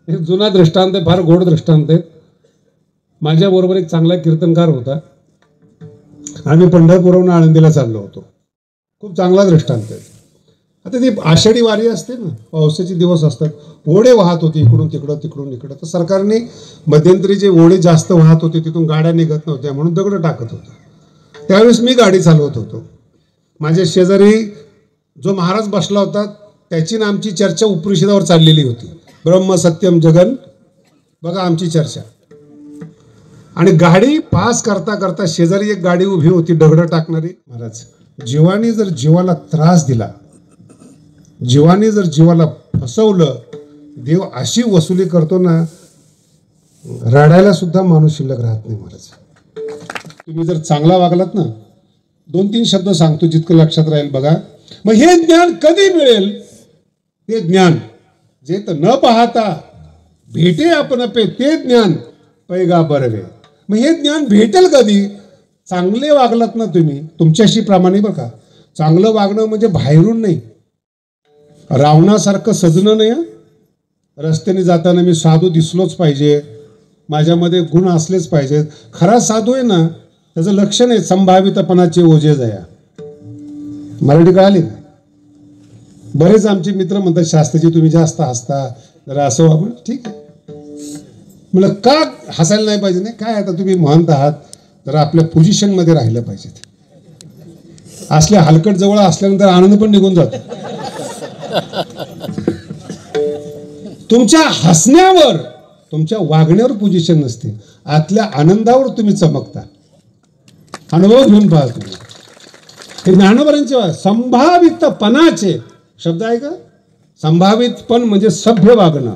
एक जुना दृष्टांत आहे, फार गोड दृष्टांत आहे. माझ्याबरोबर एक चांगला कीर्तनकार होता. आम्ही पंढरपूरहून आळंदीला चाललो होतो. खूप चांगला दृष्टांत आहे. आता ती आषाढी वारी असते ना, पावसाचे दिवस असतात, ओढे वाहत होते इकडून तिकडं तिकडून इकडं. तर सरकारने मध्यंतरी जे ओढे जास्त वाहत होते तिथून गाड्या निघत नव्हत्या म्हणून दगड टाकत होतं. त्यावेळेस मी गाडी चालवत होतो. माझ्या शेजारी जो महाराज बसला होता त्याची ना आमची चर्चा उपनिषदावर चाललेली होती. ब्रह्म सत्यम जगन, बघा आमची चर्चा. आणि गाडी पास करता करता शेजारी एक गाडी उभी होती दगड टाकणारी. महाराज, जीवाने जर जीवाला त्रास दिला, जीवाने जर जीवाला फसवलं, देव अशी वसुली करतो ना, रडायला सुद्धा माणूस शिल्लक राहत नाही. महाराज, तुम्ही जर चांगला वागलात ना, 2-3 शब्द सांगतो जितकं लक्षात राहील बघा. मग हे ज्ञान कधी मिळेल? ते ज्ञान जे तर न पाहता भेटे आपण पे ते ज्ञान पैगा बरवे. मग हे ज्ञान भेटेल कधी? चांगले वागलात ना तुम्ही, तुमच्याशी प्रामाणे. बघा, चांगलं वागणं म्हणजे बाहेरून नाही, रावणासारखं सजणं नाही. रस्त्याने जाताना मी साधू दिसलोच पाहिजे, माझ्यामध्ये गुण असलेच पाहिजेत. खरा साधू आहे ना, त्याचं लक्षण आहे संभावितपणाचे ओझे जया. मराठी कळाली का? बरेच आमचे मित्र म्हणतात शास्त्रीजी तुम्ही जास्त हसता, जरा असं व्हा. ठीक आहे, म्हणलं का हसायला नाही पाहिजे? नाही काय, आता तुम्ही महंत आहात, तर आपल्या पोझिशनमध्ये राहिलं पाहिजेत. असल्या हलकट जवळ असल्यानंतर आनंद पण निघून जातो. तुमच्या हसण्यावर, तुमच्या वागण्यावर पोझिशन नसते, आतल्या आनंदावर तुम्ही चमकता. अनुभव घेऊन पहा तुम्ही. हे ज्ञानोबरांचे संभावितपणाचे शब्द आहे का? संभावितपण म्हणजे सभ्य वागणं.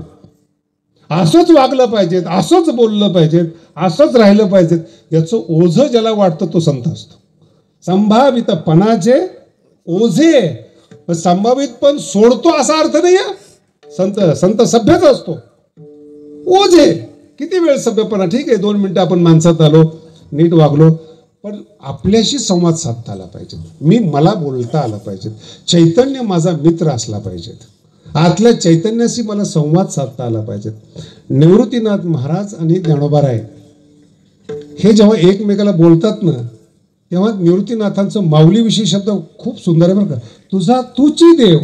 असंच वागलं पाहिजेत, असंच बोललं पाहिजेत, असंच राहिलं पाहिजेत, याचं ओझं ज्याला वाटतं तो संत असतो. संभावितपणाचे ओझे. संभावितपण सोडतो असा अर्थ नाही आहे. संत सभ्यच असतो. ओझे किती वेळ सभ्यपणा? ठीक आहे, 2 मिनिटं आपण माणसात आलो, नीट वागलो, पण आपल्याशी संवाद साधता आला पाहिजे. मला बोलता आलं पाहिजे. चैतन्य माझा मित्र असला पाहिजे. आतल्या चैतन्याशी मला संवाद साधता आला पाहिजे. निवृत्तीनाथ महाराज आणि ज्ञानोबाराय हे जेव्हा एकमेकाला बोलतात ना, तेव्हा निवृत्तीनाथांचं माऊलीविषयी शब्द खूप सुंदर आहे बरं का. तुझा तूची देव.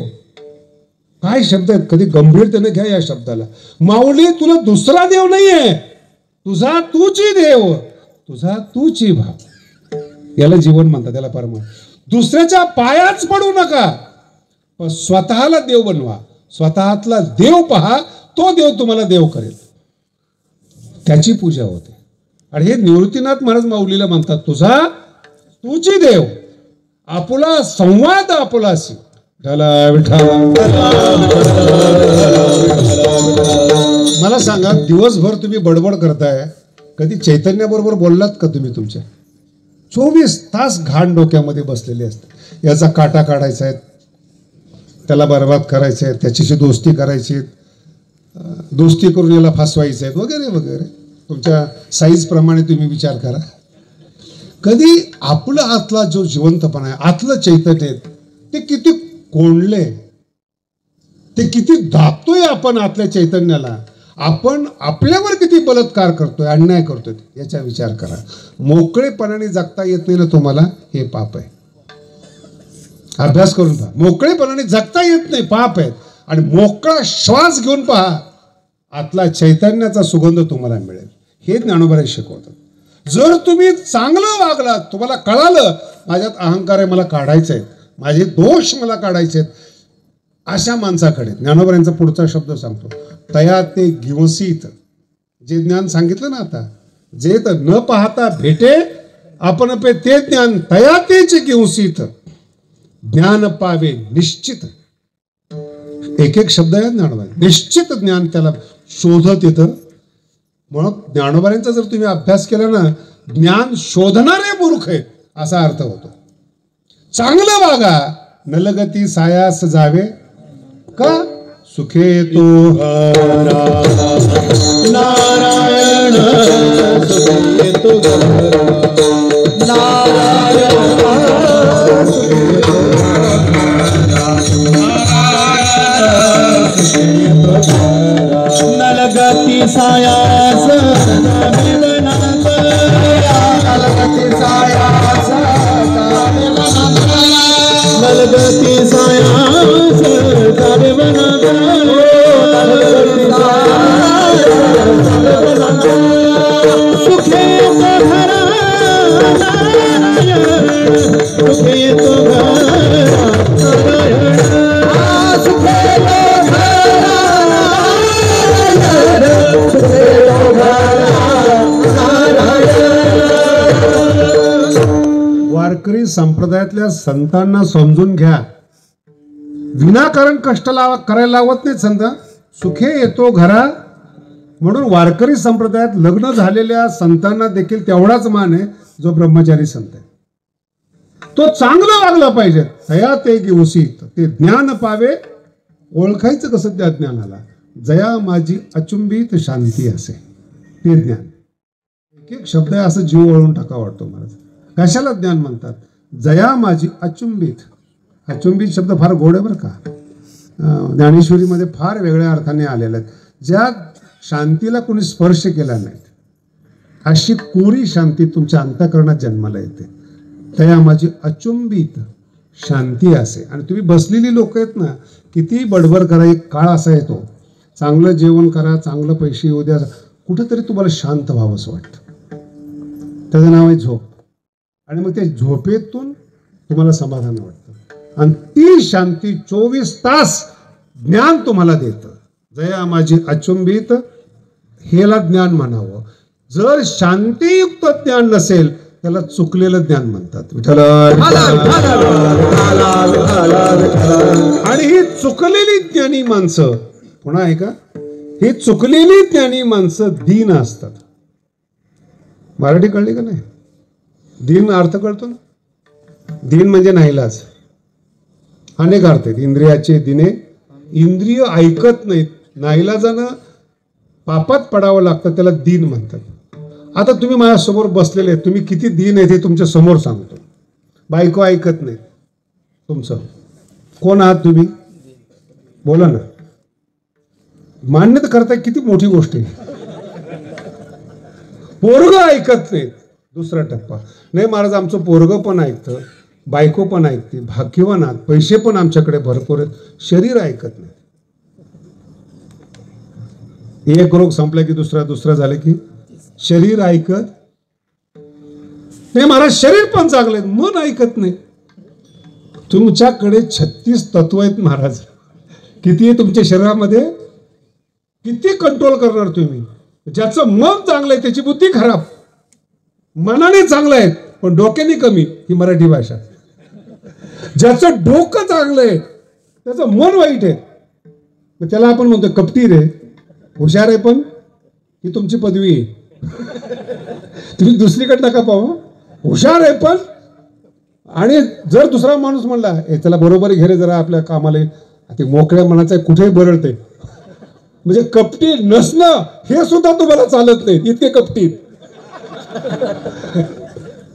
काय शब्द आहेत, कधी गंभीरतेने घ्या या शब्दाला. माऊली तुला दुसरा देव नाहीये, तुझा तूची देव, तुझा तूची भाव. याला जीवन म्हणतात, त्याला परमार्थ. दुसऱ्याच्या पायाच पडू नका, पण स्वतःला देव बनवा. स्वतःतला देव पहा, तो देव तुम्हाला देव करेल. त्याची पूजा होते. आणि हे निवृत्तीनाथ महाराज माऊलीला म्हणतात, तुझा तूची देव, आपुला संवाद आपुलासी. मला सांगा, दिवसभर तुम्ही बडबड करताय, कधी चैतन्याबरोबर बोललात का तुम्ही? तुमच्या 24 तास घाण डोक्यामध्ये बसलेले असते. याचा काटा काढायचा आहे, त्याला बरबाद करायचं आहे, त्याच्याशी दोस्ती करायची आहे, दोस्ती करून याला फसवायचं आहे, वगैरे वगैरे. तुमच्या साईजप्रमाणे तुम्ही विचार करा. कधी आपला आतला जो जिवंतपणा आहे, आतलं चैतन्य आहे, ते किती कोंडले, ते किती दाबतोय आपण आतल्या चैतन्याला. आपण आपल्यावर किती बलात्कार करतोय, अन्याय करतोय, याचा विचार करा. मोकळेपणाने जगता येत नाही ना तुम्हाला, हे पाप आहे. अभ्यास करून पहा. मोकळेपणाने जगता येत नाही, पाप आहे. आणि मोकळा श्वास घेऊन पहा, आतला चैतन्याचा सुगंध तुम्हाला मिळेल. हे ज्ञानोबा शिकवतात. जर तुम्ही चांगलं वागलात, तुम्हाला कळालं माझ्यात अहंकार आहे, मला काढायचं आहे, माझे दोष मला काढायचे आहेत, अशा माणसाकडे ज्ञानोबा पुढचा शब्द सांगतो, तया ते गिवसीत. जे ज्ञान सांगितलं ना आता, जे तर न पाहता भेटे आपण पे ते ज्ञान तया तेच गिवसीत. ज्ञान पावे निश्चित. एक एक शब्द आहे ज्ञानोबा. निश्चित ज्ञान त्याला शोधत येतं. म्हणून ज्ञानोबांचा जर तुम्ही अभ्यास केला ना, ज्ञान शोधणारे मूर्ख आहेत असा अर्थ होतो. चांगलं वागा, नलगती सायास जावे का सुखे तो नारायण, सुखे तो नारायण, नलगती सायास जावे वनात नलगती सायास जावे वनात नलगती सायास जावे वनात नलगती सायास जावे वनात सुखे तो घरा सुखे तो घरा वारकरी संप्रदायातल्या संतांना समजून घ्या. विनाकारण कष्ट करायला लावत नाहीत संत. सुखे येतो घरा म्हणून वारकरी संप्रदायात लग्न झालेल्या संतांना देखील तेवढाच मान आहे जो ब्रह्मचारी संत आहे. तो चांगलं वागला पाहिजे. तया ते घेऊसीत ते ज्ञान पावे. ओळखायचं कसं त्या ज्ञानाला? जया माझी अचुंबित शांती असे ते ज्ञान. एक एक शब्द आहे असं जीव वळून टाका वाटतो मला. कशाला ज्ञान म्हणतात? जया माझी अचुंबित. अचुंबित शब्द फार गोड आहे बरं का. ज्ञानेश्वरीमध्ये फार वेगळ्या अर्थाने आलेले आहेत. ज्या शांतीला कोणी स्पर्श केला नाही अशी कोरी शांती तुमच्या अंतःकरणात जन्माला येते. तया माझी अचुंबित शांती असे. आणि तुम्ही बसलेली लोक आहेत ना, किती बडबड करा, एक काळ असा येतो चांगलं जेवण करा, चांगलं पैसे येऊ द्या, कुठेतरी तुम्हाला शांत व्हावंसं वाटतं. त्याचं नाव आहे झोप. आणि मग ते झोपेतून तुम्हाला समाधान वाटतं. आणि ती शांती 24 तास ज्ञान तुम्हाला देतं. जया माझी अचुंबित हेला ज्ञान म्हणावं. जर शांतीयुक्त ज्ञान नसेल त्याला चुकलेलं ज्ञान म्हणतात. विठ्ठल. आणि ही चुकलेली ज्ञानी माणसं, पुन्हा आहे का, ही चुकलेली ज्ञानी माणसं दीन असतात. मराठी कळली का नाही? दीन अर्थ कळतो ना? दीन म्हणजे नाईलाज. अनेक अर्थ आहेत. इंद्रियाचे दिने, इंद्रिय ऐकत नाहीत, नाईलाजानं पापात पडावं लागतं, त्याला दीन म्हणतात. आता तुम्ही माझ्यासमोर बसलेले आहेत, तुम्ही किती दीन आहे ते तुमच्या समोर सांगतो. बायको ऐकत नाही तुमचं, कोण आहात तुम्ही? बोला ना. मान्य तर करताय, किती मोठी गोष्ट आहे. पोरग ऐकत नाहीत, दुसरा टप्पा. नाही महाराज, आमचं पोरग पण ऐकतं, बायको पण ऐकते, भाग्यवान आहात, पैसे पण आमच्याकडे भरपूर आहेत, शरीर ऐकत नाही. एक रोग संपला की दुसरा झाला की शरीर ऐकत नाही. महाराज शरीर पण चांगलं आहे, मन ऐकत नाही. तुमच्याकडे 36 तत्व आहेत महाराज. किती आहे तुमच्या शरीरामध्ये? किती कंट्रोल करणार तुम्ही? ज्याचं मन चांगलं आहे त्याची बुद्धी खराब. मनाने चांगलं आहे पण डोक्याने कमी, ही मराठी भाषा. ज्याचं डोकं चांगलं आहे त्याचं मन वाईट आहे, त्याला आपण म्हणतो कपटी रे. हुशार आहे पण ही तुमची पदवी आहे. तुम्ही दुसरीकडे नका पाहू. हुशार आहे पण, आणि जर दुसरा माणूस म्हणला त्याला बरोबर घे रे जरा आपल्या कामाला, ते मोकळ्या मनाचं कुठेही बरळते. म्हणजे कपटी नसणं हे सुद्धा तुम्हाला चालत नाही, इतके कपटीत.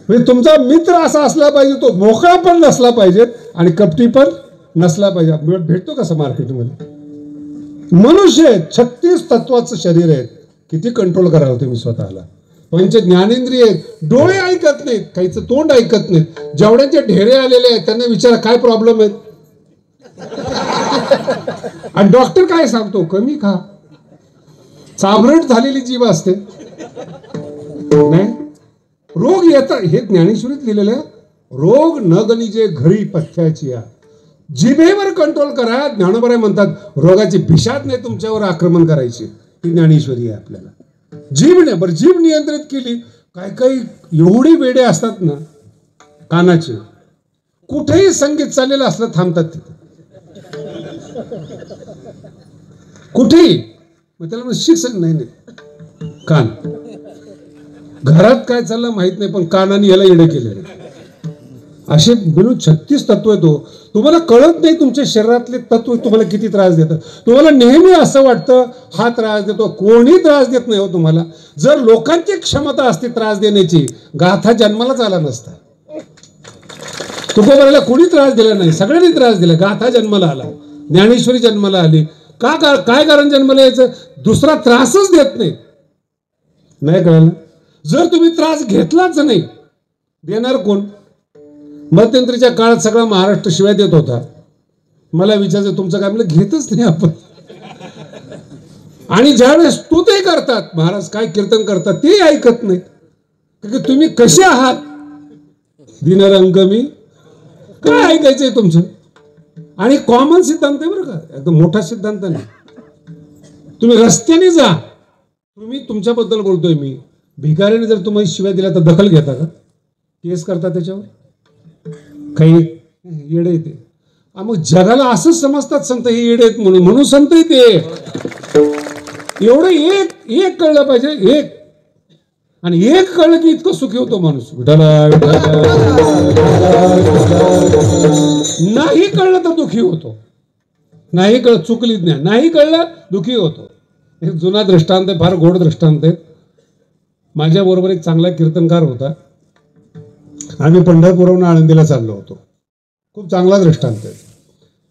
म्हणजे तुमचा मित्र असा असला पाहिजे, तो मोकळा पण नसला पाहिजे आणि कपटी पण नसला पाहिजे. भेटतो कसं मार्केटमध्ये? मनुष्य 36 तत्वाचं शरीर आहे. किती कंट्रोल करावं तुम्ही स्वतःला. पंच ज्ञानेंद्रिय आहेत. डोळे ऐकत नाहीत, काहीचं तोंड ऐकत नाहीत. जेवढ्यांचे ढेरे आलेले आहेत त्यांना विचारा काय प्रॉब्लेम आहेत. आणि डॉक्टर काय सांगतो? कमी खा. चाबरट झालेली जीभ असते नाही. रोग येतात, हे ज्ञानेश्वरीत लिहिलेलं आहे. रोग न गणिजे घरी पथ्याची या. जिभेवर कंट्रोल करा. ज्ञानोबराय म्हणतात रोगाची भिषाद नाही तुमच्यावर आक्रमण करायची. ही ज्ञानेश्वरी आहे आपल्याला. जीभ नाही बरं, जीभ नियंत्रित केली. काही एवढी वेडे असतात ना कानाचे, कुठेही संगीत चाललेलं असलं थांबतात तिथे, कुठेही. मग त्याला शिक्षण नाही. कान, घरात काय चाललं माहित नाही पण कानाने याला येडे केलेले. असे मिळून 36 तत्व येतो. तुम्हाला कळत नाही तुमच्या शरीरातले तत्व तुम्हाला किती त्रास देतात. तुम्हाला नेहमी असं वाटतं हा त्रास देतो. कोणी त्रास देत नाही हो तुम्हाला. जर लोकांची क्षमता असती त्रास देण्याची, गाथा जन्मालाच आला नसता. तुकोबाराला कोणी त्रास दिला नाही, सगळ्यांनी त्रास दिला. गाथा जन्माला आला, ज्ञानेश्वरी जन्माला आली. काय कारण जन्माला यायचं? दुसरा त्रासच देत नाही. नाही कळलं? जर तुम्ही त्रास घेतलाच नाही, देणार कोण? मध्यंतरीच्या काळात सगळा महाराष्ट्र शिवाय देत होता. मला विचारायचं तुमचं काय? म्हणलं घेतच नाही आपण. आणि ज्यावेळेस तू ते करतात, महाराज काय कीर्तन करतात ते ऐकत नाहीत. की तुम्ही कसे आहात दिनरंग मी, काय ऐकायचंय तुमचं? आणि कॉमन सिद्धांत आहे बरं का, एकदम मोठा सिद्धांत नाही. तुम्ही रस्त्याने जा, तुम्ही तुमच्याबद्दल बोलतोय मी, भिकारीने जर तुम्हाला शिवाय दिल्या तर दखल घेता का? केस करता त्याच्यावर? काही येडे येते. मग जगाला असंच समजतात संत हे येडे आहेत म्हणून, म्हणून संत येते. एवढं एक एक कळलं पाहिजे, एक. आणि एक कळलं की इतकं सुखी होतो माणूस. नाही कळलं तर दुःखी होतो. नाही कळलं चुकली ज्ञान, नाही कळलं दुःखी होतो. एक जुना दृष्टांत आहे, फार गोड दृष्टांत आहे. माझ्या बरोबर एक चांगला कीर्तनकार होता. आम्ही पंढरपूरहून आळंदीला चाललो होतो. खूप चांगला दृष्टांत आहे.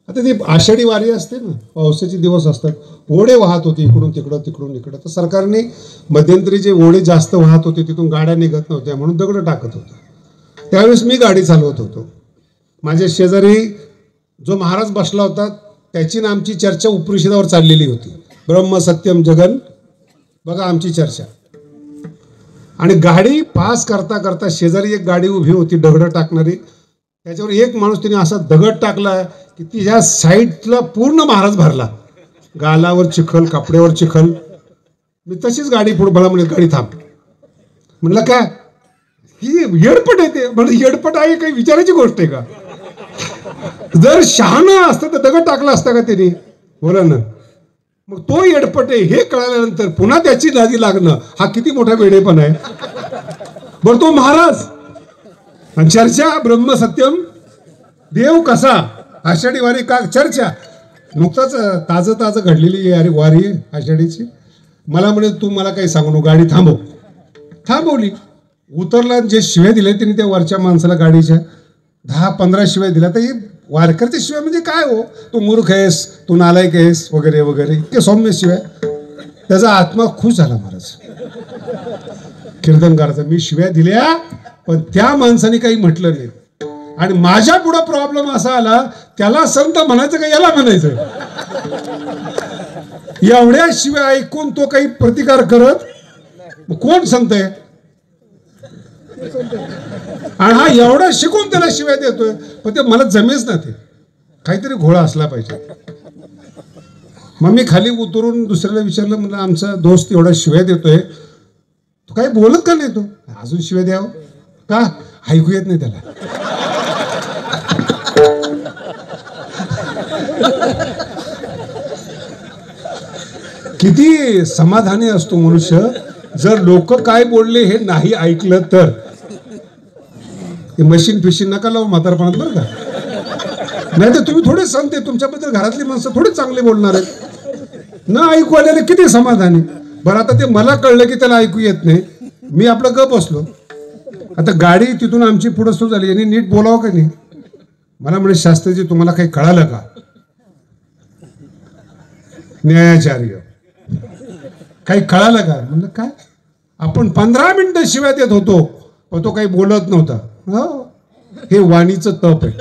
आता ती आषाढी वारी असते ना, पावसाचे दिवस असतात, ओढे वाहत होते इकडून तिकडं तिकडून इकडं. तर सरकारने मध्यंतरी जे ओढे जास्त वाहत होते तिथून गाड्या निघत नव्हत्या म्हणून दगड टाकत होतं. त्यावेळेस मी गाडी चालवत होतो. माझ्या शेजारी जो महाराज बसला होता त्याची ना आमची चर्चा उपनिषदावर चाललेली होती. ब्रह्म सत्यम जगन, बघा आमची चर्चा. आणि गाडी पास करता करता शेजारी एक गाडी उभी होती दगड टाकणारी. त्याच्यावर एक माणूस तिने असा दगड टाकला की तिच्या साईडला पूर्ण महाराज भरला. गालावर चिखल, कपड्यावर चिखल. मी तशीच गाडी पुढे मला म्हणजे गाडी थांब. म्हणलं काय ही येडपट आहे ते? म्हणजे येडपट आहे काही विचारायची गोष्ट आहे का? जर शहाणा असतं तर दगड टाकला असता का त्याने? बोला ना. मग तो येडपट आहे हे कळाल्यानंतर पुन्हा त्याची नादी लागणं हा किती मोठा वेडेपण आहे. बरं तो महाराज आणि चर्चा ब्रह्म सत्यम देव कसा, आषाढी वारी का चर्चा. नुकताच ताजं घडलेली आहे वारी आषाढीची. मला म्हणे तू मला काही सांगू नको, गाडी थांबव. थांबवली. उतरला, जे शिव्या दिले त्यांनी त्या वरच्या माणसाला गाडीच्या 10-15 शिव्या दिल्या. तर ही वारकरच्या शिव्या म्हणजे काय हो, तू मूर्ख आहेस, तू नालायक आहेस वगैरे वगैरे, इतके सौम्य शिव्या. त्याचा आत्मा खुश झाला महाराज कीर्तनकाराचा. मी शिव्या दिल्या पण त्या माणसाने काही म्हटलं नाही. आणि माझ्या पुढे प्रॉब्लेम असा आला, त्याला संत म्हणायचं का याला म्हणायचं? एवढ्या शिव्या ऐकून तो काही प्रतिकार करत, कोण संत आहे? आणि हा एवढा शिकून त्याला शिव्या देतोय, पण ते मला जमेच ना. ते काहीतरी घोळा असला पाहिजे. मग मी खाली उतरून दुसऱ्याला विचारलं, म्हणलं आमचा दोस्त एवढा शिव्या देतोय, तो काही बोलत का नाही? तो अजून शिव्या द्यावं का? ऐकू येत नाही त्याला. किती समाधानी असतो मनुष्य जर लोक काय बोलले हे नाही ऐकलं तर. मशीन फिशीन नका लावू म्हातारपणात बरं का. नाही तर तुम्ही थोडे संत आहे, तुमच्याबद्दल घरातली माणसं थोडे चांगले बोलणार आहेत. न ऐकू आलेले किती समाधानी. बरं आता ते मला कळलं की त्याला ऐकू येत नाही, मी आपलं गप बसलो. आता गाडी तिथून आमची पुढे सुरू झाली. यांनी नीट बोलावं का नाही? मला म्हणजे शास्त्रीजी तुम्हाला काही कळालं का? न्यायाचार्य काही कळालं का? म्हणलं काय? आपण 15 मिनिटं शिव्या देत होतो पण तो काही बोलत नव्हता. हे वाणीचं तप आहे.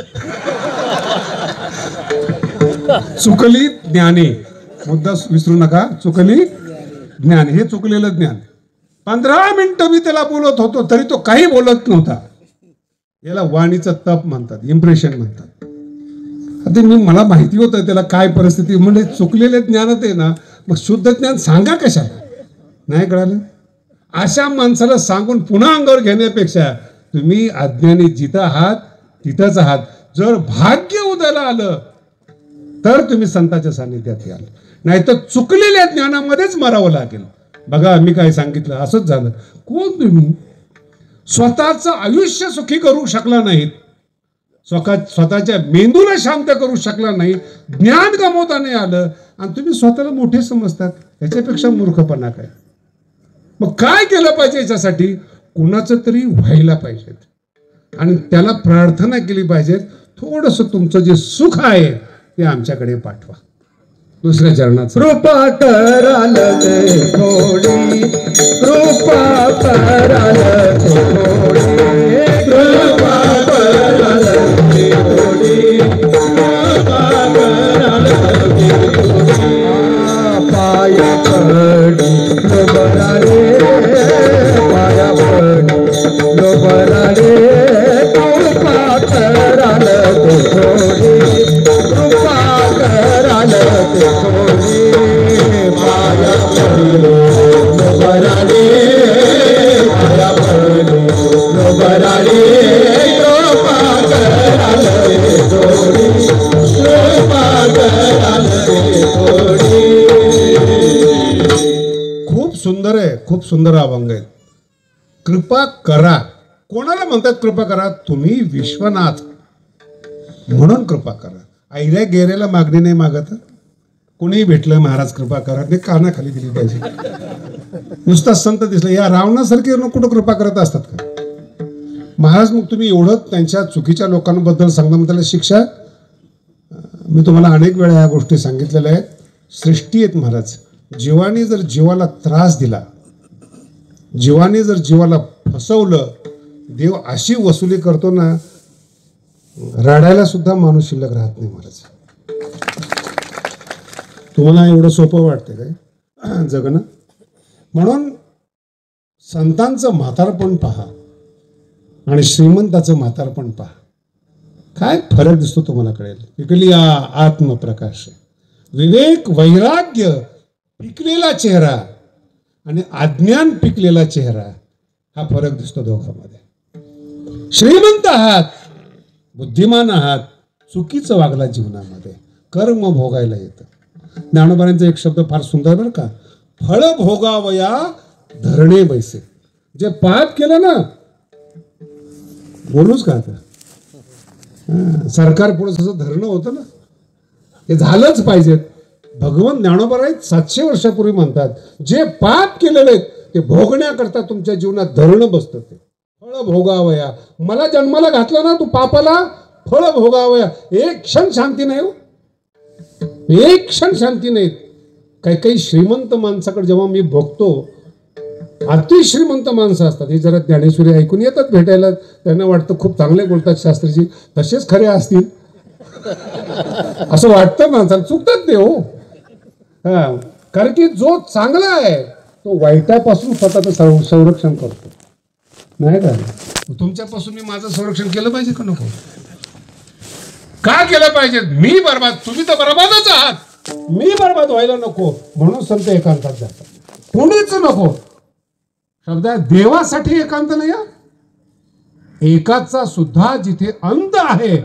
चुकली ज्ञाने, मुद्दा विसरू नका. चुकली ज्ञान, हे चुकलेलं ज्ञान. 15 मिनिटं मी त्याला बोलत होतो तरी तो काही बोलत नव्हता. याला वाणीचं तप म्हणतात, इम्प्रेशन म्हणतात. आता मला माहिती होतं त्याला काय परिस्थिती. म्हणजे चुकलेले ज्ञानात आहे ना, मग शुद्ध ज्ञान सांगा कशाला? नाही कळालं? अशा माणसाला सांगून पुन्हा अंगावर घेण्यापेक्षा तुम्ही अज्ञानी जिथं आहात तिथंच आहात. जर भाग्य उद्याला आलं तर तुम्ही संतांच्या सानिध्यात याल, नाही तर चुकलेल्या ज्ञानामध्येच मरावं लागेल. बघा मी काय सांगितलं, असंच झालं. कोण तुम्ही? स्वतःचं आयुष्य सुखी करू शकला नाहीत, स्वतःच्या मेंदूला शांत करू शकला नाही, ज्ञान गमवता नाही आलं, आणि तुम्ही स्वतःला मोठे समजतात. याच्यापेक्षा मूर्खपणा काय? मग काय केलं पाहिजे? याच्यासाठी कुणाचं तरी व्हायला पाहिजे आणि त्याला प्रार्थना केली पाहिजे, थोडंसं तुमचं जे सुख आहे ते आमच्याकडे पाठवा. दुसऱ्या चरणाचं. कृपा कराल ते थोडी, कृपा कराल ते थोडी, कृपा कराल ते थोडी, कृपा कराल ते थोडी. पाया पडी लोबराले, पाया पडी लोबराले, कृपा कराल ते थोडी, कृपा कराल ते थोडी. पाया पडी लोबराले, पाया पडी लोबराले, कृपा कराल ते थोडी, कृपा कराल ते थोडी. खूप सुंदर आहे, खूप सुंदर अभंग आहेत. कृपा करा, कोणाला म्हणतात कृपा करा? तुम्ही विश्वनाथ म्हणून कृपा करा. ऐऱ्या गेऱ्याला मागणी नाही मागत. कोणीही भेटलं महाराज कृपा करा, ते कानाखाली दिली पाहिजे. नुसता संत दिसला या रावणासारखे कुठं कृपा करत असतात का महाराज? मग तुम्ही एवढं त्यांच्या चुकीच्या लोकांबद्दल सांगता, मग त्याला शिक्षा. मी तुम्हाला अनेक वेळा या गोष्टी सांगितलेल्या आहेत. सृष्टी आहेत महाराज. जीवाने जर जीवाला त्रास दिला, जीवाने जर जीवाला फसवलं, देव अशी वसुली करतो ना, रडायला सुद्धा माणूस शिल्लक राहत नाही महाराज. तुम्हाला एवढं सोपं वाटतं काय जगणं? म्हणून संतांचं म्हातारपण पहा आणि श्रीमंताचं म्हातारपण पहा, काय फरक दिसतो तुम्हाला कळेल. इकडली आत्मप्रकाश, विवेक वैराग्य पिकलेला चेहरा आणि अज्ञान पिकलेला चेहरा, हा फरक दिसतो दोघांमध्ये. श्रीमंत आहात, बुद्धिमान आहात, चुकीचं वागला जीवनामध्ये, कर्म भोगायला येतं. ज्ञानोबांचा एक शब्द फार सुंदर बरं का, फळ भोगावया धरणे बैसे. जे पाप केलं ना, बोलूच का आता, सरकार पुढे जसं धरणं होतं ना, हे झालंच पाहिजे. भगवान ज्ञानोबा 700 वर्षापूर्वी म्हणतात, जे पाप केलेले ते भोगण्याकरता तुमच्या जीवनात धरणं बसतं. ते फळ भोगावया. मला जन्माला घातलं ना तू पापाला, फळ भोगावया. एक क्षण शांती नाही हो, एक क्षण शांती नाही. काही काही श्रीमंत माणसाकडे जेव्हा मी बघतो, अतिश्रीमंत माणसं असतात, हे जरा ज्ञानेश्वरी ऐकून येतात भेटायला, त्यांना वाटतं खूप चांगले बोलतात शास्त्रीजी, तसेच खरे असतील असं वाटतं माणसाला. चुकतात ते हो. कारण की जो चांगला आहे तो वाईटापासून स्वतःचं संरक्षण करतो, नाही का? तुमच्यापासून मी माझं संरक्षण केलं पाहिजे का नको? का केलं पाहिजे? मी बर्बाद, तुम्ही तर बर्बादच आहात, मी बर्बाद व्हायला नको म्हणून संत एकांतात जातात. कोणीच नको शब्द आहे, देवासाठी एकांत नाही. एकाचा सुद्धा जिथे अंत आहे,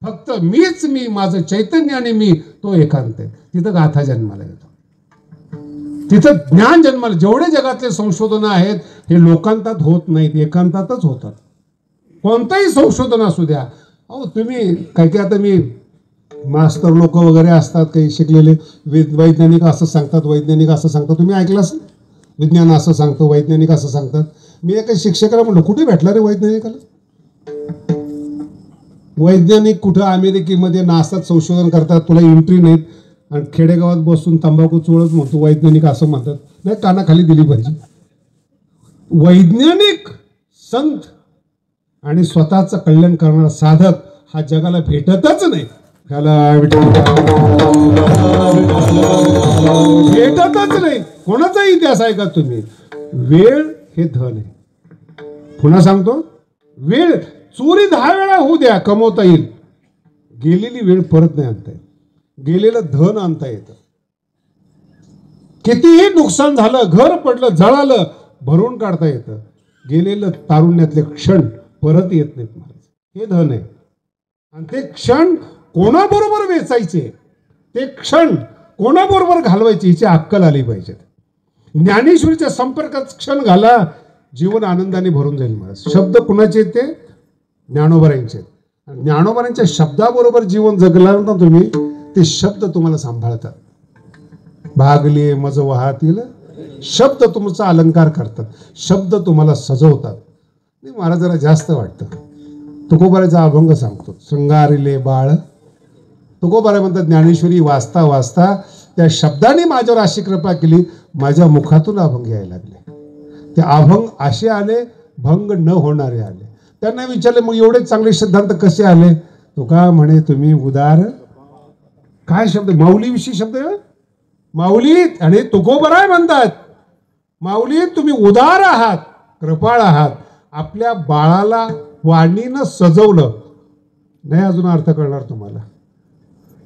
फक्त मीच मी, माझं चैतन्य आणि मी, तो एकांत आहे. तिथं गाथा जन्माला येतो, तिथं ज्ञान जन्माला. जेवढे जगातले संशोधन आहेत हे लोकांतात होत नाहीत, एकांतातच होतात. कोणतंही संशोधन असू द्या. अहो तुम्ही काही काही, आता मी मास्तर लोक वगैरे असतात काही शिकलेले, वैज्ञानिक असं सांगतात, वैज्ञानिक असं सांगतात. तुम्ही ऐकलं असेल, विज्ञान असं सांगतो, वैज्ञानिक असं सांगतात. मी एका शिक्षकाला म्हणलं, कुठे भेटला रे वैज्ञानिकाला? वैज्ञानिक कुठं अमेरिकेमध्ये नासात संशोधन करतात, तुला एंट्री नाहीत, आणि खेडेगावात बसून तंबाखू चोळत म्हणतो वैज्ञानिक असं म्हणतात. नाही, कानाखाली दिली पाहिजे. वैज्ञानिक संत आणि स्वतःचं कल्याण करणारा साधक हा जगाला भेटतच नाही. त्याला भेटतच नाही. कोणाचा इतिहास आहे का तुम्ही? वेळ हे धन आहे. पुन्हा सांगतो, वेळ चोरी 10 वेळा होऊ द्या, कमवता येईल. गेलेली वेळ परत नाही आणता येत, गेलेलं धन आणता येतं. कितीही नुकसान झालं, घर पडलं, जळालं, भरून काढता येतं. गेलेलं तारुण्यातले क्षण परत येत नाहीत महाराज. हे धन आहे. आणि ते क्षण कोणाबरोबर वेचायचे, ते क्षण कोणाबरोबर घालवायचे, हिची अक्कल आली पाहिजे. ज्ञानेश्वरीच्या संपर्कात क्षण घाला, जीवन आनंदाने भरून जाईल महाराज. शब्द कुणाचे ते? ज्ञानोबारांचे. ज्ञानोबारांच्या शब्दाबरोबर जीवन जगला ना तुम्ही, ते शब्द तुम्हाला सांभाळतात. भागले मज वाहतील शब्द तुमचा अलंकार करतात, शब्द तुम्हाला सजवतात. मला जरा जास्त वाटतं. तुकोबाराचा अभंग सांगतो, शृंगारिले बाळ. तुकोबारा म्हणतात, ज्ञानेश्वरी वाचता वाचता त्या शब्दाने माझ्यावर अशी कृपा केली, माझ्या मुखातून अभंग यायला लागले. ते अभंग असे आले, भंग न होणारे आले. त्यांना विचारले, मग एवढे चांगले सिद्धांत कसे आले? तो का म्हणे, तुम्ही उदार, काय शब्द, माऊलीविषयी शब्द, माऊली आणि तुकोबराय म्हणतात, माऊली तुम्ही उदार आहात, कृपाळ आहात. आपल्या बाळाला वाणीनं सजवलं नाही. अजून अर्थ कळणार तुम्हाला.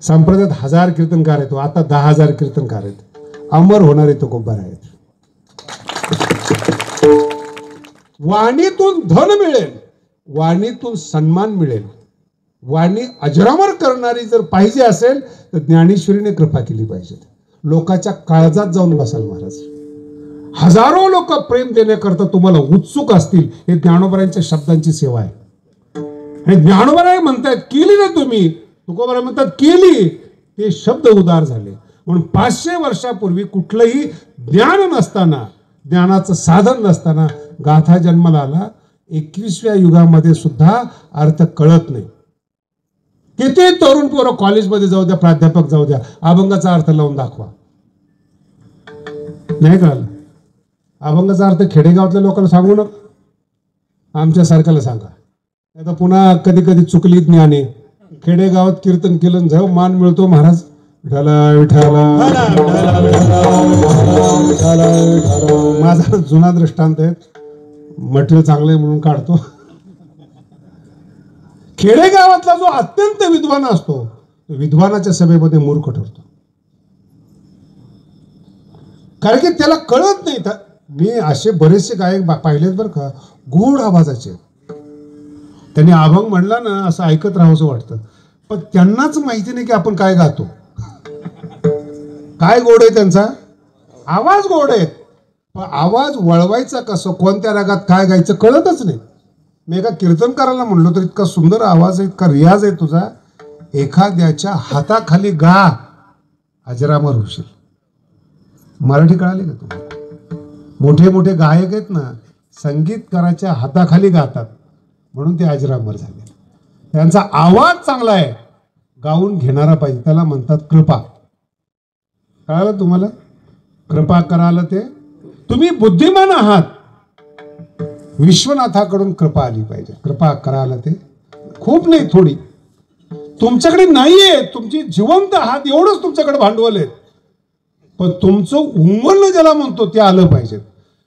संप्रदायात 1000 कीर्तनकार आहेत, आता 10,000 कीर्तनकार आहेत. अमर होणारे तुकोबर आहेत. वाणीतून धन मिळेल, वाणीतून सन्मान मिळेल. वाणी अजरामर करणारी जर पाहिजे असेल तर ज्ञानेश्वरीने कृपा केली पाहिजे. लोकांच्या काळजात जाऊन बसाल महाराज. हजारो लोक प्रेम देण्याकरता तुम्हाला उत्सुक असतील. हे ज्ञानोबरायांच्या शब्दांची सेवा आहे. आणि ज्ञानोबराय म्हणतायत केली ना तुम्ही, तुकोबराय म्हणतात केली, ते शब्द उदार झाले. म्हणून 500 वर्षापूर्वी कुठलंही ज्ञान नसताना, ज्ञानाचं साधन नसताना गाथा जन्माला आला. 21व्या युगामध्ये सुद्धा अर्थ कळत नाही. किती तरुण पोरं कॉलेजमध्ये जाऊ द्या, प्राध्यापक जाऊ द्या, अभंगाचा अर्थ लावून दाखवा, नाही कळलं. अभंगाचा अर्थ खेडेगावातल्या लोकांना सांगू नका, आमच्यासारख्याला सांगा. आता पुन्हा कधी कधी चुकली ज्ञाने. खेडेगावात कीर्तन केलं जाऊ मान मिळतो महाराज. विठाला विठाला माझा जुना दृष्टांत आहे, मटेरियल चांगलं आहे म्हणून काढतो. खेडेगावातला जो अत्यंत विद्वान असतो, विद्वानाच्या सभेमध्ये मूर्ख ठरतो. कारण की त्याला कळत नाही. मी असे बरेचसे गायक पाहिलेत बरं का, गोड आवाजाचे. त्यांनी अभंग म्हणला ना, असं ऐकत राहावंसं वाटतं. पण त्यांनाच माहिती नाही की आपण काय गातो. काय गोड आहे त्यांचा आवाज, गोड आहे, पण आवाज वळवायचा कसं, कोणत्या रागात काय गायचं कळतच नाही. मी एका कीर्तनकाराला म्हणलो तर इतका सुंदर आवाज आहे, इतका रियाज आहे तुझा, एखाद्याच्या हाताखाली गा, अजरामर होशील. मराठी कळाली का तुम्हाला? मोठे मोठे गायक आहेत ना, संगीतकाराच्या हाताखाली गातात म्हणून ते अजरामर झाले. त्यांचा आवाज चांगला आहे, गाऊन घेणारा पाहिजे, त्याला म्हणतात कृपा. कळालं तुम्हाला? कृपा कराल ते तुम्ही बुद्धिमान आहात. विश्वनाथाकडून कृपा आली पाहिजे. कृपा कराल ते खूप नाही, थोडी. तुमच्याकडे नाहीये, तुमची जिवंत आहात एवढंच तुमच्याकडे भांडवल आहे, पण तुमचं उमलणं ज्याला म्हणतो ते आलं पाहिजे.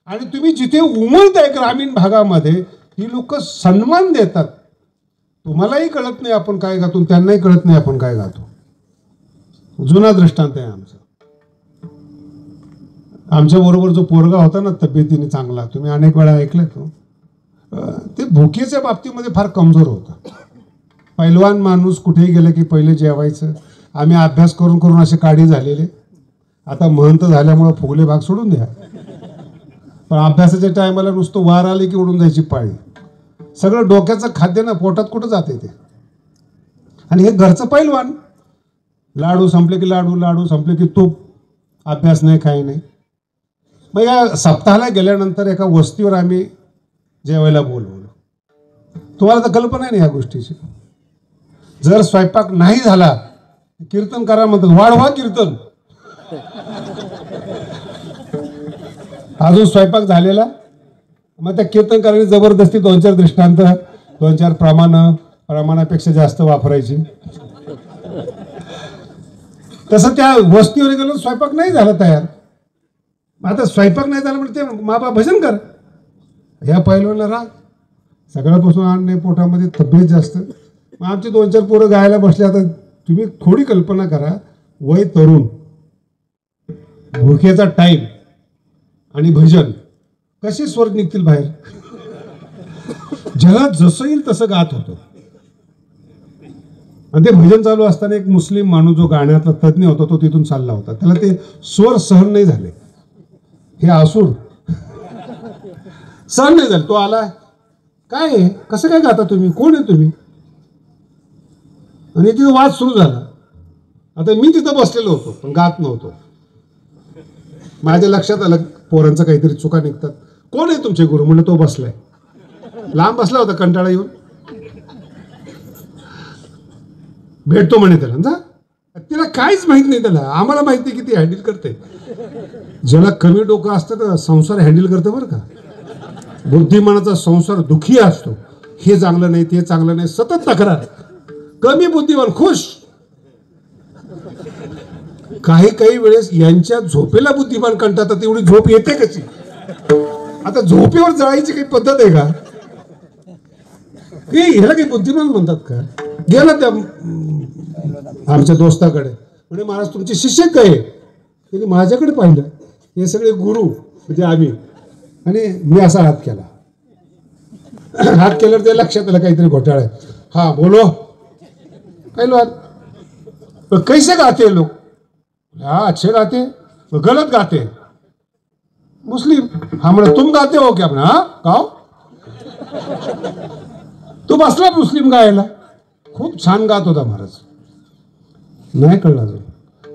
आणि तुम्ही जिथे उमलताय ग्रामीण भागामध्ये, ही लोक सन्मान देतात. तुम्हालाही कळत नाही आपण काय गातो, त्यांनाही कळत नाही आपण काय गातो. जुना दृष्टांत आहे आमचा. आमच्या बरोबर जो पोरगा होता ना, तब्येतीने चांगला, तुम्ही अनेक वेळा ऐकलं तो, ते भुकेच्या बाबतीमध्ये फार कमजोर होता. पैलवान माणूस कुठेही गेलं की पहिले जेवायचं. आम्ही अभ्यास करून करून असे काढी झालेले. आता महंत झाल्यामुळे फुगले भाग सोडून द्या, पण अभ्यासाच्या टायमाला नुसतं वार आले की उडून जायची पाळी. सगळं डोक्याचं खाद्य ना पोटात कुठं जाते ते. आणि हे घरचं पैलवान, लाडू संपले की लाडू, लाडू संपले की तूप, अभ्यास नाही, काही नाही. मग या सप्ताहाला गेल्यानंतर एका वस्तीवर आम्ही जेवायला बोलवलं. तुम्हाला तर कल्पना नाही या गोष्टीची. जर स्वयंपाक नाही झाला, कीर्तन करा म्हणतात, वाढवा कीर्तन. अजून स्वयंपाक झालेला, मग त्या कीर्तनकारांनी जबरदस्ती 2-4 दृष्टांत, 2-4 प्रमाणापेक्षा जास्त वापरायची. तसं त्या वस्तीवर गेलो, स्वयंपाक नाही झाला तयार. आता स्वयंपाक नाही झाला म्हणजे ते माबा भजन कर. ह्या पहिल्याला राग, सगळ्यापासून आणणे पोटामध्ये, तब्येत जास्त. मग आमची 2-4 पोरं गायला बसले. आता तुम्ही थोडी कल्पना करा, वय तरुण, भुकेचा टाईम आणि भजन, कसे स्वर निघतील बाहेर. जगात जसं येईल तसं गात होतं. आणि ते भजन चालू असताना एक मुस्लिम माणूस जो गाण्यातला तज्ज्ञ होता तो तिथून चालला होता. त्याला ते स्वर सहन नाही झाले. हे आसूर सहन नाही झालं. तो आला, काय आहे, कसं काय गाता तुम्ही, कोण आहे तुम्ही? आणि तिथं वाद सुरू झाला. आता मी तिथं बसलेलो होतो पण गात नव्हतो. माझ्या लक्षात आलं पोरांचं काहीतरी चुका निघतात. कोण आहे तुमचे गुरु? म्हणलं तो बसलाय. लांब बसला होता कंटाळा येऊन. भेटतो म्हणे त्याला. जा तिला काहीच माहित नाही, त्याला आम्हाला माहिती की ती हँडल करते. ज्याला कमी डोकं असतं तर संसार हँडल करतं बरं का. बुद्धिमानाचा संसार दुखी असतो. हे चांगलं नाही, ते चांगलं नाही, सतत तक्रार. कमी बुद्धिमान खुश. काही वेळेस यांच्या झोपेला बुद्धिमान कंटाळतात. एवढी झोप येते कशी? आता झोपेवर जळायची काही पद्धत आहे का? ह्याला काही बुद्धिमान म्हणतात का? गेला त्या आमच्या दोस्ताकडे, म्हणजे महाराज तुमचे शिष्य काय? त्यांनी माझ्याकडे पाहिलं. हे सगळे गुरु म्हणजे आम्ही. आणि मी असा हात केला. हात केल्यावर ते लक्षात आलं काहीतरी घोटाळा आहे. हा बोलो. काय लो कैसे गाते लोग? हाँ अच्छे गाते, गलत गाते. मुस्लिम. हाँ म्हणे तुम गाते हो क्या? हाँ गाओ. तू बसला मुस्लिम गायला. खूप छान गात होता महाराज. नाही कळला तो.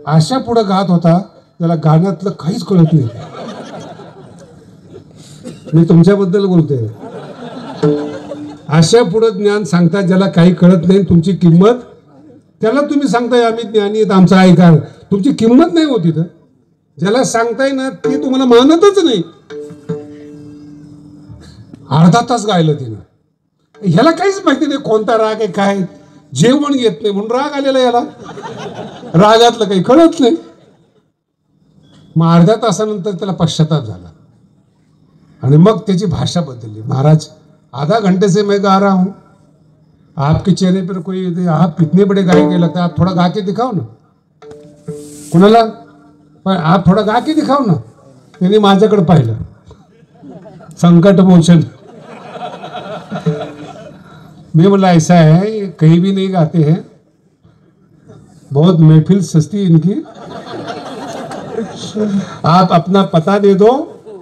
अशा पुढे गात होता त्याला गाण्यातलं काहीच कळत नाही. मी तुमच्याबद्दल बोलते. अशा पुढे ज्ञान सांगता ज्याला काही कळत नाही. तुमची किंमत त्याला तुम्ही सांगताय आम्ही ज्ञानी आहेत, आमचा ऐका. तुमची किंमत नाही होती. तर ज्याला सांगताय ना ते तुम्हाला मानतच नाही. अर्धा तास गायलं तिनं. ह्याला काहीच माहिती नाही कोणता राग आहे काय. जेवण येत नाही म्हणून राग आलेला याला. रागातलं काही कळत नाही. मग अर्ध्या तासानंतर त्याला पश्चाताप झाला आणि मग त्याची भाषा बदलली. महाराज आधा घंटे से मैं गा रहा हूं, आपके चेहरे पर कोई आप कितने बड़े गायक लगता है, आप थोड़ा गा के दिखाओ ना. कुणाला पण आप थोड़ा गा के दिखाओ ना. त्यांनी माझ्याकडे पाहिलं. संकट मोचन. मैं बोला ऐसा है ये कहीं भी नहीं गाते हैं, बहुत महफिल सस्ती इनकी, आप अपना पता दे दो,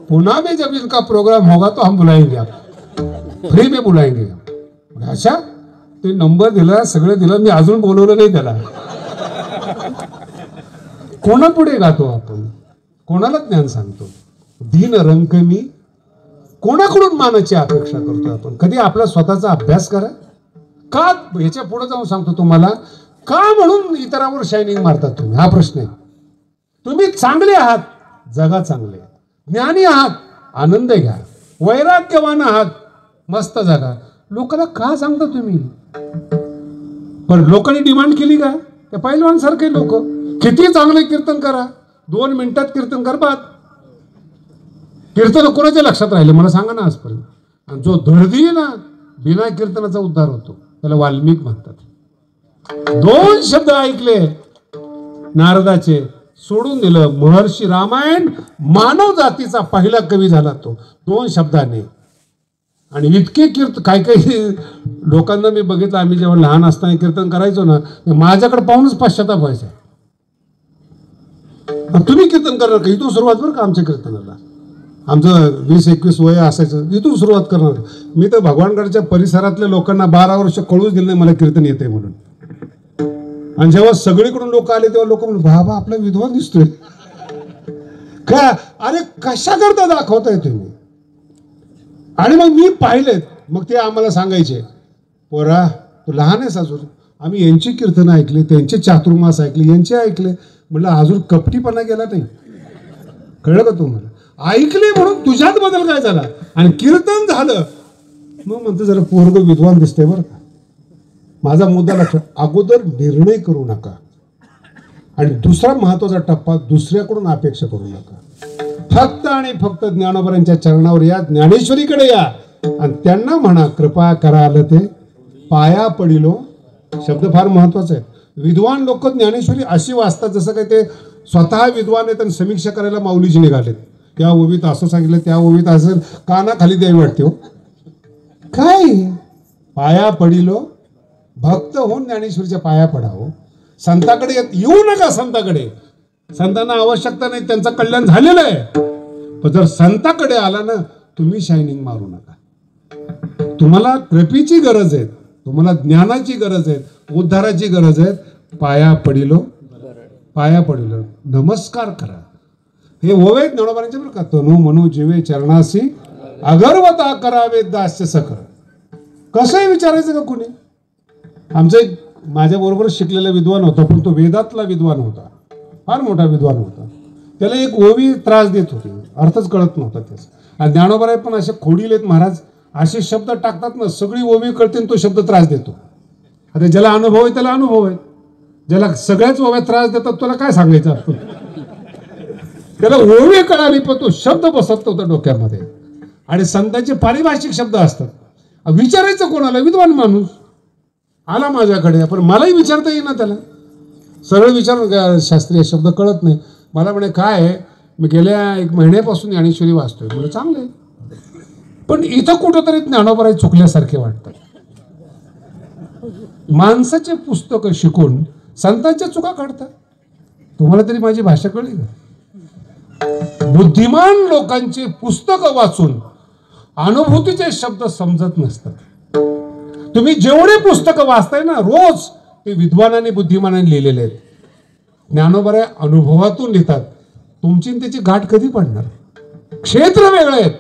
पुणे में जब इनका प्रोग्राम होगा तो हम बुलाएंगे, आप फ्री में बुलाएंगे. अच्छा ते नंबर दिला, सगळं दिलं. मी अजून बोलवलं नाही त्याला. कोणापुढे गातो आपण? कोणाला ज्ञान सांगतो? दीन रंक मी. कोणाकडून मानाची अपेक्षा करतो आपण? कधी आपला स्वतःचा अभ्यास करा. का ह्याच्या पुढे जाऊन सांगतो तुम्हाला, का म्हणून इतरांवर शायनिंग मारतात तुम्ही? हा प्रश्न आहे. तुम्ही चांगले आहात, जगा चांगले. ज्ञानी आहात, आनंद घ्या. वैराग्यवान आहात, मस्त जगा. लोकांना का सांगता तुम्ही? पण लोकांनी डिमांड केली का? त्या पहिलवान सारखे लोक किती चांगले कीर्तन करा, 2 मिनिटात कीर्तन कर बाद. कीर्तन कोणाच्या लक्षात राहिले मला सांगा ना आजपर्यंत. आणि जो दर्दी आहे ना, बिना कीर्तनाचा उद्धार होतो, त्याला वाल्मिक म्हणतात. 2 शब्द ऐकले नारदाचे, सोडून दिलं. महर्षी रामायण मानव जातीचा पहिला कवी झाला तो 2 शब्दाने. आणि इतके काही लोकांना मी बघितलं. आम्ही जेव्हा लहान असताना कीर्तन करायचो ना, माझ्याकडे पाहूनच पश्चाताप व्हायचा. तुम्ही कीर्तन करणार का? इथून सुरुवात बरं का आमच्या कीर्तनाला. आमचं 20-21 वय असायचं, इथून सुरुवात करणार. मी तर भगवानगडच्या परिसरातल्या लोकांना 12 वर्ष कळूच दिलं नाही मला कीर्तन येते म्हणून. आणि जेव्हा सगळीकडून लोक आले तेव्हा लोक म्हणून बाबा आपला विद्वान दिसतोय का? अरे कशा करता दाखवताय तुम्ही? आणि मग मी पाहिलेत. मग ते आम्हाला सांगायचे, पोरा तू लहान आहेस अजून. आम्ही यांची कीर्तन ऐकले, त्यांचे चातुर्मास ऐकले, यांचे ऐकले. म्हटलं अजून कपटीपणा गेला नाही. कळलं का तुम्हाला? ऐकले म्हणून तुझ्यात बदल काय झाला? आणि कीर्तन झालं मग म्हणतो जरा पोरग विद्वान दिसते बरं का. माझा मुद्दा लक्षात. अगोदर निर्णय करू नका. आणि दुसरा महत्वाचा टप्पा, दुसऱ्याकडून अपेक्षा करू नका. फक्त आणि फक्त ज्ञानोबरांच्या चरणावर या, ज्ञानेश्वरीकडे या आणि त्यांना म्हणा कृपा कराल ते पाया पडिलो. शब्द फार महत्वाचा आहे. विद्वान लोक ज्ञानेश्वरी अशी वाचतात जसं काही ते स्वतः विद्वान आहेत आणि समीक्षा करायला माऊलीजी निघालेत. त्या ओवीत असं सांगितलं, त्या ओवीत असं, कानाखाली द्यावी वाटते हो. काय पाया पडिलो, भक्त होऊन ज्ञानेश्वरीच्या पाया पडावं. संताकडे येऊ नका. संताकडे, संतांना आवश्यकता नाही, त्यांचं कल्याण झालेलं आहे. पण जर संताकडे आला ना, तुम्ही शायनिंग मारू नका. तुम्हाला कृपेची गरज आहे, तुम्हाला ज्ञानाची गरज आहे, उद्धाराची गरज आहे. पाया पडिलो, पाया पडिलो, नमस्कार करा. हे ओवे ज्ञानोबांचे बरं का. तनु मनु जीवे चरणासी अगरवता करावे दास्य सकर. कसंही विचारायचं का कुणी? आमचं एक माझ्याबरोबर शिकलेला विद्वान होता, पण तो वेदातला विद्वान होता, फार मोठा विद्वान होता. त्याला एक ओवी त्रास देत होती, अर्थच कळत नव्हता त्याचा. आणि ज्ञानोबराय पण असे खोडीलेत महाराज, असे शब्द टाकतात ना, सगळी ओवी कळते आणि तो शब्द त्रास देतो. आता ज्याला अनुभव आहे त्याला अनुभव आहे, ज्याला सगळ्याच ओव्या त्रास देतात तुला काय सांगायचं आपण. त्याला ओवी कळाली पण तो शब्द बसत नव्हता डोक्यामध्ये. आणि संतांचे पारिभाषिक शब्द असतात, विचारायचं कोणाला, विद्वान माणूस आला माझ्याकडे, पण मलाही विचारता येईना त्याला. सरळ विचार, शास्त्रीय शब्द कळत नाही. मला म्हणे काय आहे, मी गेल्या 1 महिन्यापासून ज्ञानेश्वरी वाचतोय. म्हणजे चांगलं आहे, पण इथं कुठंतरी ज्ञानोबराय चुकल्यासारखे वाटतात. माणसाचे पुस्तकं शिकून संतांच्या चुका काढतात. तुम्हाला तरी माझी भाषा कळली का? बुद्धिमान लोकांची पुस्तकं वाचून अनुभूतीचे शब्द समजत नसतात. तुम्ही जेवढे पुस्तकं वाचताय ना रोज, ते विद्वानाने बुद्धिमानाने लिहिलेले आहेत. ज्ञानोबराय अनुभवातून लिहितात. तुमची त्याची गाठ कधी पडणार? क्षेत्र वेगळे आहेत.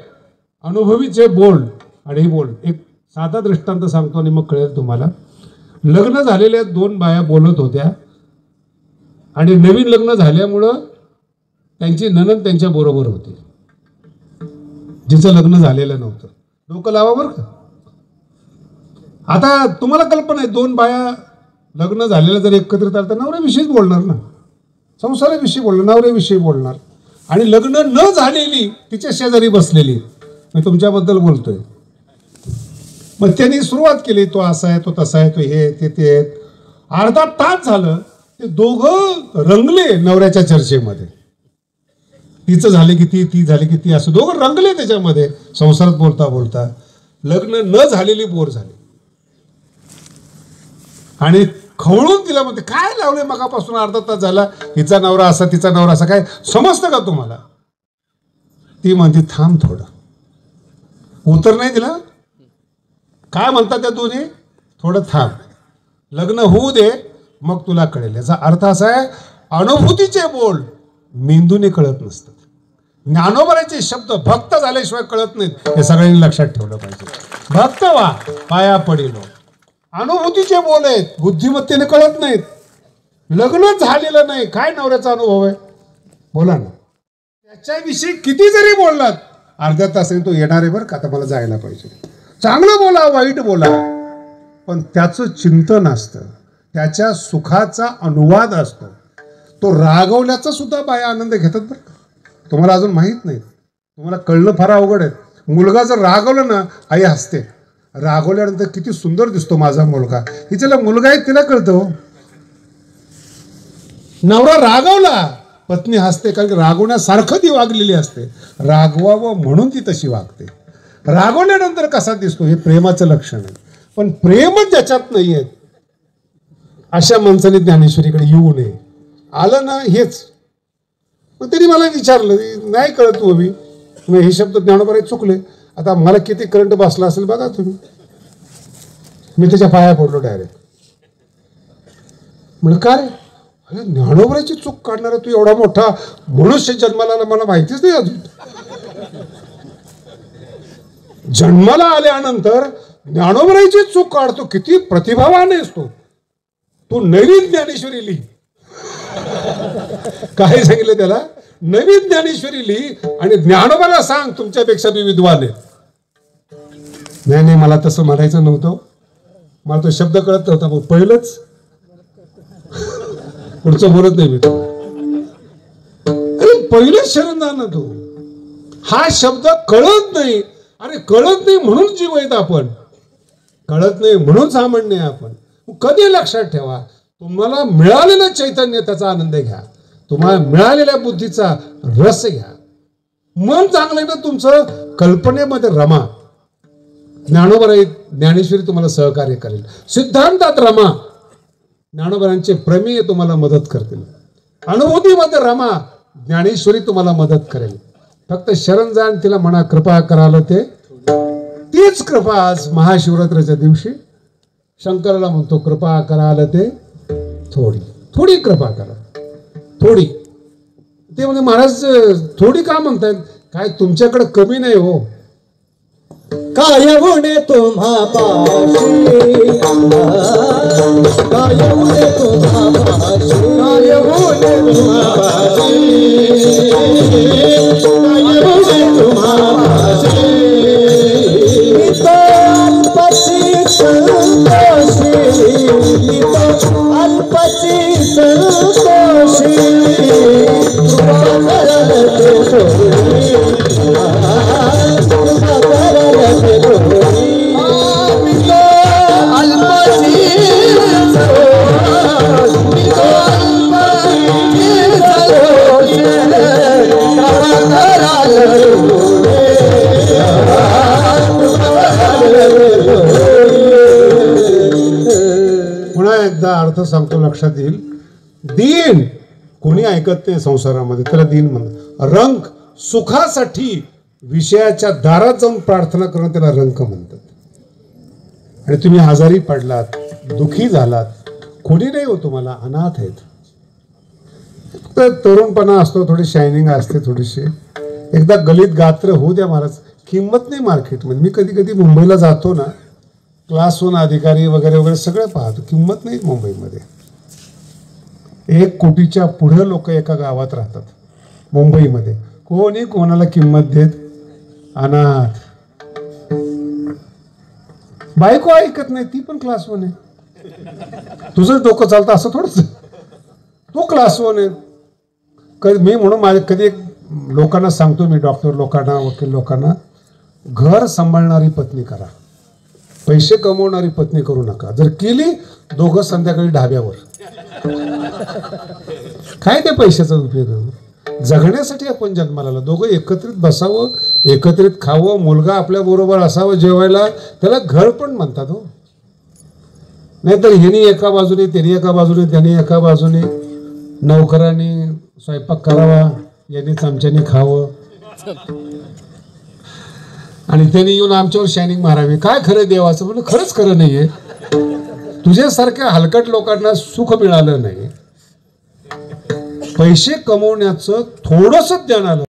अनुभवीचे बोल आणि बोल. एक साधा दृष्टांत सांगतो आणि मग कळेल तुम्हाला. लग्न झालेल्या 2 बाया बोलत होत्या आणि नवीन लग्न झाल्यामुळं त्यांची नणंद त्यांच्या बरोबर होती, जिचं लग्न झालेलं नव्हतं. डोकं लावा बरं का. आता तुम्हाला कल्पना आहे, 2 बाया लग्न झालेलं जर एकत्रित आलं तर नवऱ्याविषयीच बोलणार ना, संसाराविषयी बोलणार, नवऱ्याविषयी बोलणार. आणि लग्न न झालेली तिच्या शेजारी बसलेली, मी तुमच्याबद्दल बोलतोय. मग त्यांनी सुरुवात केली, तो असा आहे, तो तसा आहे, तो हे ते. अर्धा तास झालं ते दोघं रंगले नवऱ्याच्या चर्चेमध्ये. तिचं झाले किती, ती झाली किती, असं दोघं रंगले त्याच्यामध्ये. संसारात बोलता बोलता लग्न न झालेली बोर झाली आणि खवळून तिला म्हणते, काय लावले मगापासून अर्धा तास झाला, हिचा नवरा असा तिचा नवरा असा, काय समजतं का तुम्हाला? ती म्हणते थांब थोडं. उत्तर नाही दिला. काय म्हणतात त्या दोन्ही? थोडं थांब, लग्न होऊ दे, मग तुला कळेल. याचा अर्थ असा आहे, अनुभूतीचे बोल मेंदूने कळत नसतात. ज्ञानोबरायचे शब्द भक्त झाल्याशिवाय कळत नाहीत, हे सगळ्यांनी लक्षात ठेवलं पाहिजे. भक्त व्हा, पाया पडिलो. अनुभूतीचे बोल आहेत, बुद्धिमत्तेने कळत नाहीत. लग्न झालेलं नाही, काय नवऱ्याचा अनुभव आहे बोला ना. त्याच्याविषयी किती जरी बोललात, अर्ध्या तासाने तो येणार आहे बरं का, आता मला जायला पाहिजे. चांगलं बोला, वाईट बोला, पण त्याचं चिंतन असतं, त्याच्या सुखाचा अनुवाद असतो. तो रागवल्याचा सुद्धा बाया आनंद घेतात बरं का. तुम्हाला अजून माहीत नाही, तुम्हाला कळणं फार अवघड आहे. मुलगा जर रागवलं ना, आई हसते. रागवल्यानंतर किती सुंदर दिसतो माझा मुलगा, हिच्याला मुलगा आहे तिला कळतं. नवरा रागवला, पत्नी हसते, कारण की रागवण्यासारखं ती वागलेली असते. रागवावं म्हणून ती तशी वागते. रागवल्यानंतर कसा दिसतो हे प्रेमाचं लक्षण आहे. पण प्रेमच ज्याच्यात नाही आहे, अशा माणसाने ज्ञानेश्वरीकडे येऊ नये. आलं ना हेच. मग त्यांनी मला विचारलं, नाही कळत तू अभि, हे शब्द ज्ञानोबराय चुकले. आता मला किती करंट बसला असेल बघा तुम्ही. मी त्याच्या पाया पडलो डायरेक्ट. म्हणजे काय, अरे ज्ञानोबरायची चूक काढणारा तू एवढा मोठा मनुष्य जन्माला आला, मला माहितीच नाही अजून. जन्माला आल्यानंतर ज्ञानोबरायची चूक काढतो, किती प्रतिभावान आहेस तू नवीन ज्ञानेश्वरी लिही. काय सांगितलं त्याला? नवीन ज्ञानेश्वरी लिही आणि ज्ञानोबाला सांग तुमच्यापेक्षा मी विद्वान आहे. नाही, मला तसं म्हणायचं नव्हतं, मला तो शब्द कळत नव्हता. मग पहिलंच पुढचं बोलत नाही मी. अरे पहिलेच शरण जा ना तू. हा शब्द कळत नाही. अरे कळत नाही म्हणून जीव आहेत आपण, कळत नाही म्हणून सामान्य आहे आपण. कधी लक्षात ठेवा, तुम्हाला मिळालेलं चैतन्य त्याचा आनंद घ्या, तुम्हाला मिळालेल्या बुद्धीचा रस घ्या. मन चांगलं आहे ना तुमचं, कल्पनेमध्ये रमा. ज्ञानोबराय ज्ञानेश्वरी तुम्हाला सहकार्य करेल. सिद्धांतात रमा, ज्ञानोबरांचे प्रमेय तुम्हाला मदत करतील. अनुभूतीमध्ये रमा, ज्ञानेश्वरी तुम्हाला मदत करेल. फक्त शरण जा आणि तिला म्हणा कृपा कराल ते. तीच कृपा आज महाशिवरात्रीच्या दिवशी शंकराला म्हणतो, कृपा कराल ते थोडी थोडी कृपा करा, थोडी. ते म्हणजे महाराज थोडी का म्हणतायत? काय तुमच्याकडे कमी नाही हो. काय उणे तुम्हा पाशी काय उणे तुम्हा पाशी काय उणे तुम्हा पाशी काय उणे तुम्हा पाशी मी तो अल्पची संतोषी मी तो अल्पची संतोषी कृपा करल ते सोडी कृपा करल ते सोडी मी तो अल्पची संतोषी मी तो अल्पची संतोषी कृपा करल पुन्हा एकदा अर्थ सांगतो, लक्षात येईल. दीन कोणी ऐकत नाही संसारामध्ये, त्याला दीन म्हणतात. रंक सुखासाठी विषयाच्या दारात जाऊन प्रार्थना करणं त्याला रंक म्हणतात. आणि तुम्ही आजारी पडलात, दुखी झालात, कोणी नाही हो तुम्हाला, अनाथ आहेत. फक्त तरुणपणा असतो, थोडी शायनिंग असते थोडीशी. एकदा गलित गात्र होऊ द्या महाराज. किंमत नाही मार्केटमध्ये. मी कधी कधी मुंबईला जातो ना, क्लास 1 अधिकारी वगैरे वगैरे सगळं पाहतो. किंमत नाही मुंबईमध्ये. 1 कोटीच्या पुढे लोक एका गावात राहतात मुंबईमध्ये. कोणी कोणाला किंमत देत, अनाथ. बायको ऐकत नाही, ती पण क्लास 1 आहे. तुझं डोकं चालतं असं थोडंच, तो क्लास 1 आहे. कधी मी म्हणून माझ्या कधी लोकांना सांगतो, मी डॉक्टर लोकांना, वकील लोकांना, घर सांभाळणारी पत्नी करा, पैसे कमवणारी पत्नी करू नका. जर केली, दोघं संध्याकाळी ढाब्यावर. काय ते पैशाचा उपयोग? जगण्यासाठी आपण जन्माला आलो. दोघं एकत्रित बसावं, एकत्रित खावं, मुलगा आपल्या बरोबर असावं जेवायला, त्याला घर पण म्हणतात हो. नाहीतर ह्यानी एका बाजूने, त्याने एका बाजूने, त्याने एका बाजूने, नोकरांनी स्वयंपाक करावा, यांनी चमच्याने खावं, आणि त्यांनी येऊन आमच्यावर शायनिंग मारावी. काय खरं देवाचं? म्हणजे खरंच खरं नाहीये. तुझ्यासारख्या हलकट लोकांना सुख मिळालं नाही. पैसे कमवण्याचं थोडंसं ज्ञान आलं